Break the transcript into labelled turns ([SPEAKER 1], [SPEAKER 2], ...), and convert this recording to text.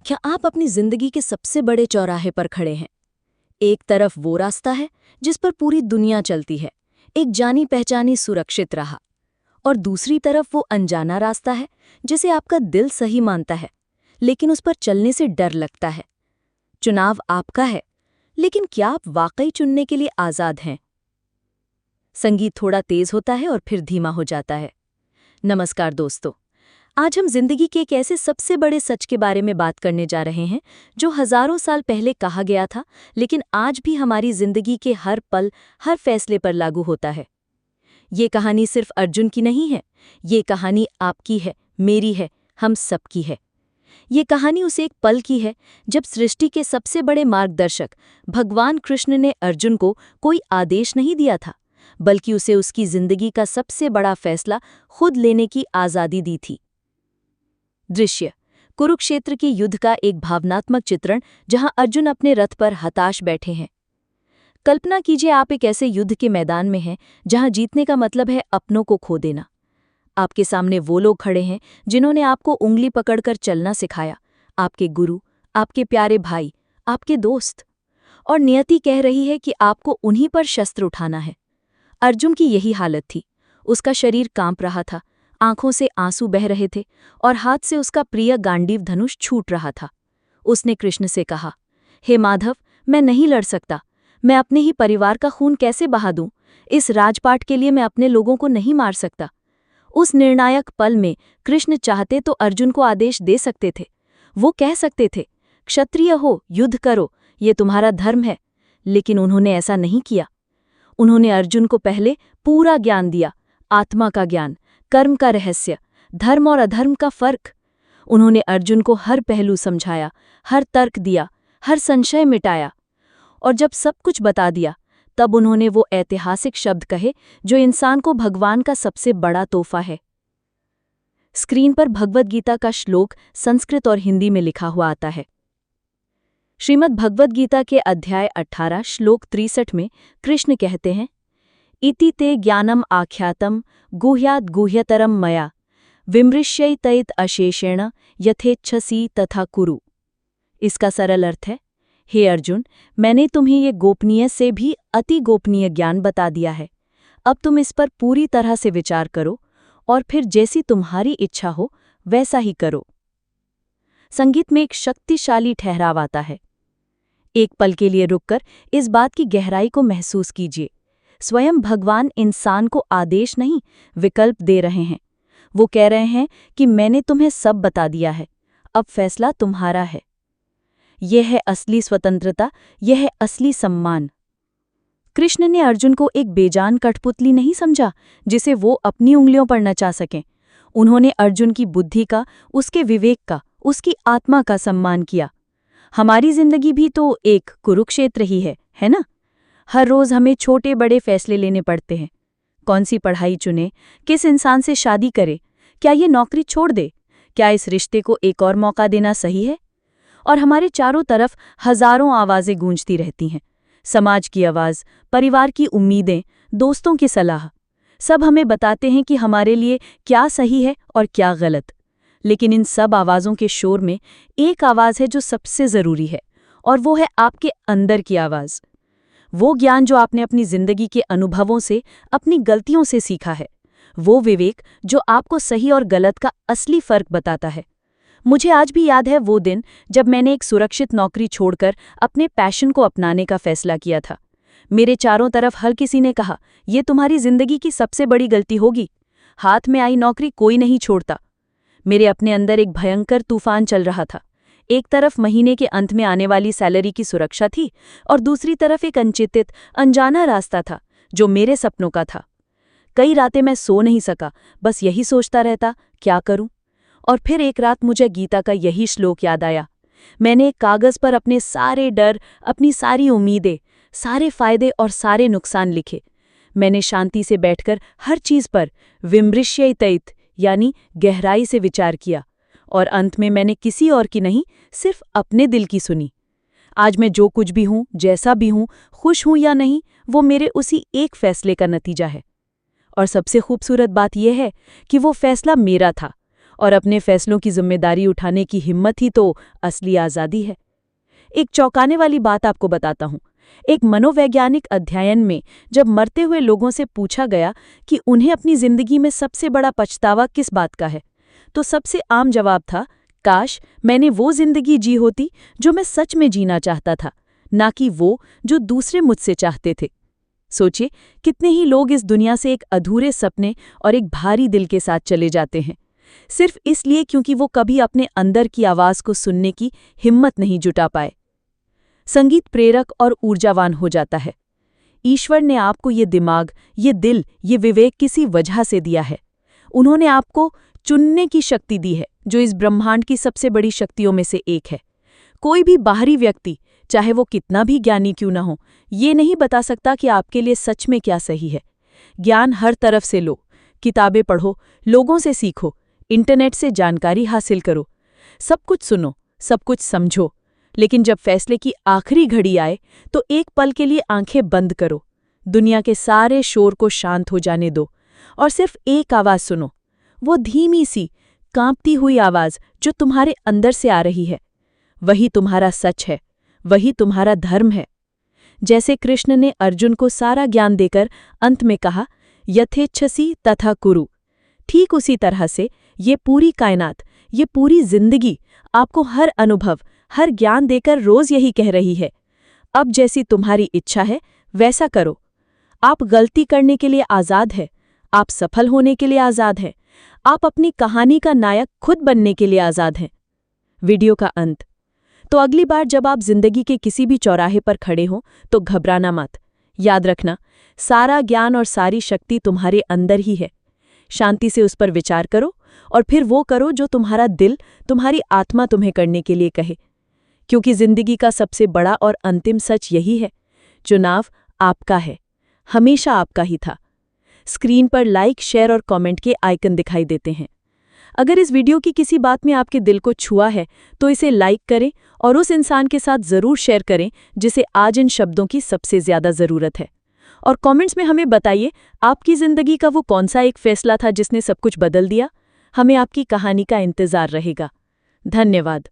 [SPEAKER 1] क्या आप अपनी जिंदगी के सबसे बड़े चौराहे पर खड़े हैं? एक तरफ वो रास्ता है जिस पर पूरी दुनिया चलती है, एक जानी पहचानी सुरक्षित राह, और दूसरी तरफ वो अनजाना रास्ता है जिसे आपका दिल सही मानता है, लेकिन उस पर चलने से डर लगता है। चुनाव आपका है, लेकिन क्या आप वाकई चुनने के लिए आज़ाद हैं? संगीत थोड़ा तेज होता है और फिर धीमा हो जाता है। नमस्कार दोस्तों, आज हम जिंदगी के एक ऐसे सबसे बड़े सच के बारे में बात करने जा रहे हैं जो हजारों साल पहले कहा गया था, लेकिन आज भी हमारी जिंदगी के हर पल, हर फैसले पर लागू होता है। ये कहानी सिर्फ अर्जुन की नहीं है, ये कहानी आपकी है, मेरी है, हम सबकी है। ये कहानी उस एक पल की है जब सृष्टि के सबसे बड़े मार्गदर्शक भगवान कृष्ण ने अर्जुन को कोई आदेश नहीं दिया था, बल्कि उसे उसकी जिंदगी का सबसे बड़ा फैसला खुद लेने की आज़ादी दी थी। दृश्य कुरुक्षेत्र के युद्ध का एक भावनात्मक चित्रण, जहां अर्जुन अपने रथ पर हताश बैठे हैं। कल्पना कीजिए, आप एक ऐसे युद्ध के मैदान में हैं जहां जीतने का मतलब है अपनों को खो देना। आपके सामने वो लोग खड़े हैं जिन्होंने आपको उंगली पकड़कर चलना सिखाया, आपके गुरु, आपके प्यारे भाई, आपके दोस्त, और नियति कह रही है कि आपको उन्हीं पर शस्त्र उठाना है। अर्जुन की यही हालत थी। उसका शरीर कांप रहा था, आंखों से आंसू बह रहे थे और हाथ से उसका प्रिय गांडीव धनुष छूट रहा था। उसने कृष्ण से कहा, हे माधव, मैं नहीं लड़ सकता। मैं अपने ही परिवार का खून कैसे बहा दूं? इस राजपाट के लिए मैं अपने लोगों को नहीं मार सकता। उस निर्णायक पल में कृष्ण चाहते तो अर्जुन को आदेश दे सकते थे। वो कह सकते थे, क्षत्रिय हो, युद्ध करो, ये तुम्हारा धर्म है। लेकिन उन्होंने ऐसा नहीं किया। उन्होंने अर्जुन को पहले पूरा ज्ञान दिया, आत्मा का ज्ञान, कर्म का रहस्य, धर्म और अधर्म का फर्क। उन्होंने अर्जुन को हर पहलू समझाया, हर तर्क दिया, हर संशय मिटाया। और जब सब कुछ बता दिया, तब उन्होंने वो ऐतिहासिक शब्द कहे जो इंसान को भगवान का सबसे बड़ा तोहफा है। स्क्रीन पर भगवद गीता का श्लोक संस्कृत और हिंदी में लिखा हुआ आता है। श्रीमद् भगवद गीता के अध्याय 18 श्लोक 63 में कृष्ण कहते हैं, इति ते ज्ञानम आख्यातम गुह्याद् गुह्यतरम मया विमृश्यैतैत अशेषेण यथेच्छसि तथा कुरु। इसका सरल अर्थ है, हे अर्जुन, मैंने तुम्हें ये गोपनीय से भी अति गोपनीय ज्ञान बता दिया है। अब तुम इस पर पूरी तरह से विचार करो और फिर जैसी तुम्हारी इच्छा हो वैसा ही करो। संगीत में एक शक्तिशाली ठहराव आता है। एक पल के लिए रुककर इस बात की गहराई को महसूस कीजिए। स्वयं भगवान इंसान को आदेश नहीं, विकल्प दे रहे हैं। वो कह रहे हैं कि मैंने तुम्हें सब बता दिया है, अब फैसला तुम्हारा है। यह है असली स्वतंत्रता, यह है असली सम्मान। कृष्ण ने अर्जुन को एक बेजान कठपुतली नहीं समझा जिसे वो अपनी उंगलियों पर नचा सकें। उन्होंने अर्जुन की बुद्धि का, उसके विवेक का, उसकी आत्मा का सम्मान किया। हमारी जिंदगी भी तो एक कुरुक्षेत्र ही है ना? हर रोज हमें छोटे बड़े फैसले लेने पड़ते हैं। कौन सी पढ़ाई चुने, किस इंसान से शादी करे, क्या ये नौकरी छोड़ दे, क्या इस रिश्ते को एक और मौका देना सही है? और हमारे चारों तरफ हजारों आवाजें गूंजती रहती हैं। समाज की आवाज, परिवार की उम्मीदें, दोस्तों की सलाह, सब हमें बताते हैं कि हमारे लिए क्या सही है और क्या गलत। लेकिन इन सब आवाज़ों के शोर में एक आवाज़ है जो सबसे ज़रूरी है, और वो है आपके अंदर की आवाज़। वो ज्ञान जो आपने अपनी ज़िंदगी के अनुभवों से, अपनी गलतियों से सीखा है। वो विवेक जो आपको सही और गलत का असली फ़र्क बताता है। मुझे आज भी याद है वो दिन जब मैंने एक सुरक्षित नौकरी छोड़कर अपने पैशन को अपनाने का फैसला किया था। मेरे चारों तरफ हर किसी ने कहा, ये तुम्हारी ज़िंदगी की सबसे बड़ी गलती होगी। हाथ में आई नौकरी कोई नहीं छोड़ता। मेरे अपने अंदर एक भयंकर तूफान चल रहा था। एक तरफ महीने के अंत में आने वाली सैलरी की सुरक्षा थी, और दूसरी तरफ एक अनचिंतित, अनजाना रास्ता था जो मेरे सपनों का था। कई रातें मैं सो नहीं सका, बस यही सोचता रहता, क्या करूं? और फिर एक रात मुझे गीता का यही श्लोक याद आया। मैंने एक कागज़ पर अपने सारे डर, अपनी सारी उम्मीदें, सारे फायदे और सारे नुकसान लिखे। मैंने शांति से बैठकर हर चीज़ पर विमृश्यैतैत यानी गहराई से विचार किया, और अंत में मैंने किसी और की नहीं, सिर्फ अपने दिल की सुनी। आज मैं जो कुछ भी हूँ, जैसा भी हूँ, खुश हूँ या नहीं, वो मेरे उसी एक फैसले का नतीजा है। और सबसे खूबसूरत बात यह है कि वो फैसला मेरा था,
[SPEAKER 2] और अपने फैसलों की जिम्मेदारी उठाने की हिम्मत ही तो असली आज़ादी है। एक चौंकाने वाली बात आपको बताता हूँ। एक मनोवैज्ञानिक अध्ययन में जब मरते हुए लोगों से पूछा गया कि उन्हें अपनी जिंदगी में सबसे बड़ा पछतावा किस बात का है, तो सबसे आम जवाब था, काश मैंने वो जिंदगी जी होती जो मैं सच में जीना चाहता था, ना कि वो जो दूसरे मुझसे चाहते थे। सोचिए, कितने ही लोग इस दुनिया से एक अधूरे सपने और एक भारी दिल के साथ चले जाते हैं, सिर्फ इसलिए क्योंकि वो कभी अपने अंदर की आवाज़ को सुनने की हिम्मत नहीं जुटा पाए। संगीत प्रेरक और ऊर्जावान हो जाता है। ईश्वर ने आपको ये दिमाग, ये दिल, ये विवेक किसी वजह से दिया है। उन्होंने आपको चुनने की शक्ति दी है, जो इस ब्रह्मांड की सबसे बड़ी शक्तियों में से एक है। कोई भी बाहरी व्यक्ति, चाहे वो कितना भी ज्ञानी क्यों ना हो, ये नहीं बता सकता कि आपके लिए सच में क्या सही है। ज्ञान हर तरफ से लो, किताबें पढ़ो, लोगों से सीखो, इंटरनेट से जानकारी हासिल करो, सब कुछ सुनो, सब कुछ समझो, लेकिन जब फैसले की आखिरी घड़ी आए तो एक पल के लिए आंखें बंद करो, दुनिया के सारे शोर को शांत हो जाने दो और सिर्फ एक आवाज़ सुनो, वो धीमी सी कांपती हुई आवाज़ जो तुम्हारे अंदर से आ रही है। वही तुम्हारा सच है, वही तुम्हारा धर्म है। जैसे कृष्ण ने अर्जुन को सारा ज्ञान देकर अंत में कहा, यथेच्छसि तथा कुरु, ठीक उसी तरह से ये पूरी कायनात, ये पूरी जिंदगी आपको हर अनुभव, हर ज्ञान देकर रोज यही कह रही है, अब जैसी तुम्हारी इच्छा है वैसा करो। आप गलती करने के लिए आज़ाद है, आप सफल होने के लिए आज़ाद हैं, आप अपनी कहानी का नायक खुद बनने के लिए आज़ाद हैं। वीडियो का अंत। तो अगली बार जब आप जिंदगी के किसी भी चौराहे पर खड़े हों तो घबराना मत। याद रखना, सारा ज्ञान और सारी शक्ति तुम्हारे अंदर ही है। शांति से उस पर विचार करो और फिर वो करो जो तुम्हारा दिल, तुम्हारी आत्मा तुम्हें करने के लिए कहे, क्योंकि जिंदगी का सबसे बड़ा और अंतिम सच यही है, चुनाव आपका है, हमेशा आपका ही था। स्क्रीन पर लाइक, शेयर और कमेंट के आइकन दिखाई देते हैं। अगर इस वीडियो की किसी बात में आपके दिल को छुआ है तो इसे लाइक करें और उस इंसान के साथ ज़रूर शेयर करें जिसे आज इन शब्दों की सबसे ज़्यादा ज़रूरत है। और कमेंट्स में हमें बताइए, आपकी ज़िंदगी का वो कौन सा एक फैसला था जिसने सब कुछ बदल दिया। हमें आपकी कहानी का इंतज़ार रहेगा। धन्यवाद।